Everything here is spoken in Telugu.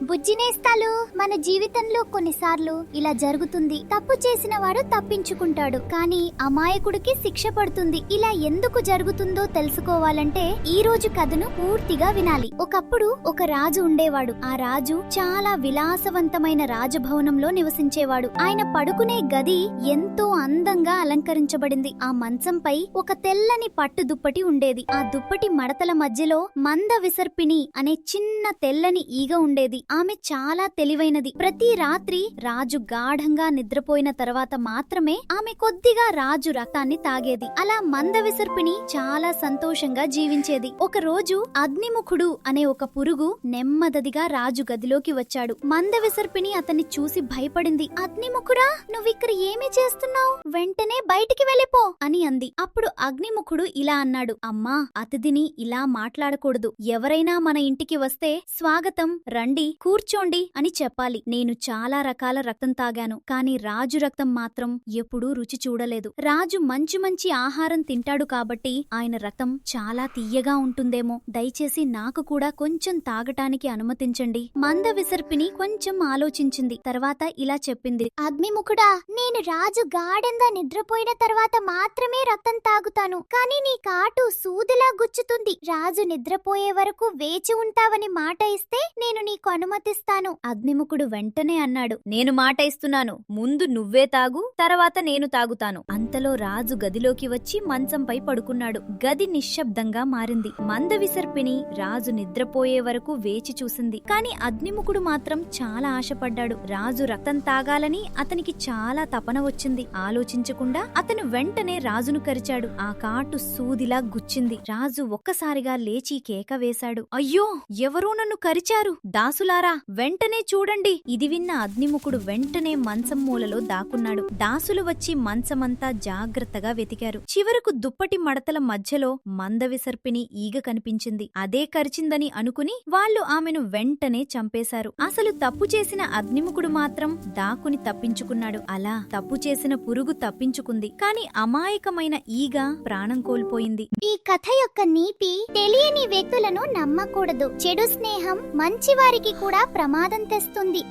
బుజ్జినేస్తాలు మన జీవితంలో కొన్నిసార్లు ఇలా జరుగుతుంది. తప్పు చేసిన వాడు తప్పించుకుంటాడు, కానీ అమాయకుడికి శిక్ష పడుతుంది. ఇలా ఎందుకు జరుగుతుందో తెలుసుకోవాలంటే ఈ రోజు కథను పూర్తిగా వినాలి. ఒకప్పుడు ఒక రాజు ఉండేవాడు. ఆ రాజు చాలా విలాసవంతమైన రాజభవనంలో నివసించేవాడు. ఆయన పడుకునే గది ఎంతో అందంగా అలంకరించబడింది. ఆ మంచంపై ఒక తెల్లని పట్టు దుప్పటి ఉండేది. ఆ దుప్పటి మడతల మధ్యలో మంద విసర్పిణి అనే చిన్న తెల్లని ఈగ ఉండేది. ఆమె చాలా తెలివైనది. ప్రతి రాత్రి రాజు గాఢంగా నిద్రపోయిన తర్వాత మాత్రమే ఆమె కొద్దిగా రాజు రక్తాన్ని తాగేది. అలా మంద విసర్పిణి చాలా సంతోషంగా జీవించేది. ఒక రోజు అగ్నిముఖుడు అనే ఒక పురుగు నెమ్మదిగా రాజు గదిలోకి వచ్చాడు. మంద విసర్పిణి అతన్ని చూసి భయపడింది. అగ్నిముఖుడా, నువ్విక్కడ ఏమి చేస్తున్నావు? వెంటనే బయటికి వెళ్ళిపో అని అంది. అప్పుడు అగ్నిముఖుడు ఇలా అన్నాడు, అమ్మా, అతిథిని ఇలా మాట్లాడకూడదు. ఎవరైనా మన ఇంటికి వస్తే స్వాగతం, రండి, కూర్చోండి అని చెప్పాలి. నేను చాలా రకాల రక్తం తాగాను, కానీ రాజు రక్తం మాత్రం ఎప్పుడూ రుచి చూడలేదు. రాజు మంచి మంచి ఆహారం తింటాడు కాబట్టి ఆయన రక్తం చాలా తియ్యగా ఉంటుందేమో. దయచేసి నాకు కూడా కొంచెం తాగటానికి అనుమతించండి. మంద విసర్పిని కొంచెం ఆలోచించింది. తర్వాత ఇలా చెప్పింది, అగ్నిముఖుడా, నేను రాజు గాఢంగా నిద్రపోయిన తర్వాత మాత్రమే రక్తం తాగుతాను. కానీ నీ కాటు సూదిలా గుచ్చుతుంది. రాజు నిద్రపోయే వరకు వేచి ఉంటావని మాట ఇస్తే నేను నీకు అనుమతిస్తాను. అగ్నిముఖుడు వెంటనే అన్నాడు, నేను మాట ఇస్తున్నాను. ముందు నువ్వే తాగు, తర్వాత నేను తాగుతాను. అంతలో రాజు గదిలోకి వచ్చి మంచంపై పడుకున్నాడు. గది నిశ్శబ్దంగా మారింది. మంద విసర్పిని రాజు నిద్రపోయే వరకు వేచి చూసింది. కాని అగ్నిముఖుడు మాత్రం చాలా ఆశపడ్డాడు. రాజు రక్తం తాగాలని అతనికి చాలా తపన వచ్చింది. ఆలోచించకుండా అతను వెంటనే రాజును కరిచాడు. ఆ కాటు సూదిలా గుచ్చింది. రాజు ఒక్కసారిగా లేచి కేక వేశాడు, అయ్యో, ఎవరో నన్ను కరిచారు! దాసులారా, వెంటనే చూడండి! ఇది విన్న అగ్నిముఖుడు వెంటనే మంచం మూలలో దాక్కున్నాడు. దాసులు వచ్చి మంచమంతా జాగ్రత్తగా వెతికారు. చివరకు దుప్పటి మడతల మధ్యలో మంద విసర్పిని ఈగ కనిపించింది. అదే కరిచిందని అనుకుని వాళ్ళు ఆమెను వెంటనే చంపేశారు. అసలు తప్పు చేసిన అగ్నిముఖుడు మాత్రం దాక్కుని తప్పించుకున్నాడు. అలా తప్పు చేసిన పురుగు తప్పించుకుంది, కాని అమాయకమైన ఈగ ప్రాణం కోల్పోయింది. ఈ కథ యొక్క నీతి, తెలియని వ్యక్తులను నమ్మకూడదు. చెడు స్నేహం మంచివారికి కూడా ప్రమాదం తెస్తుంది.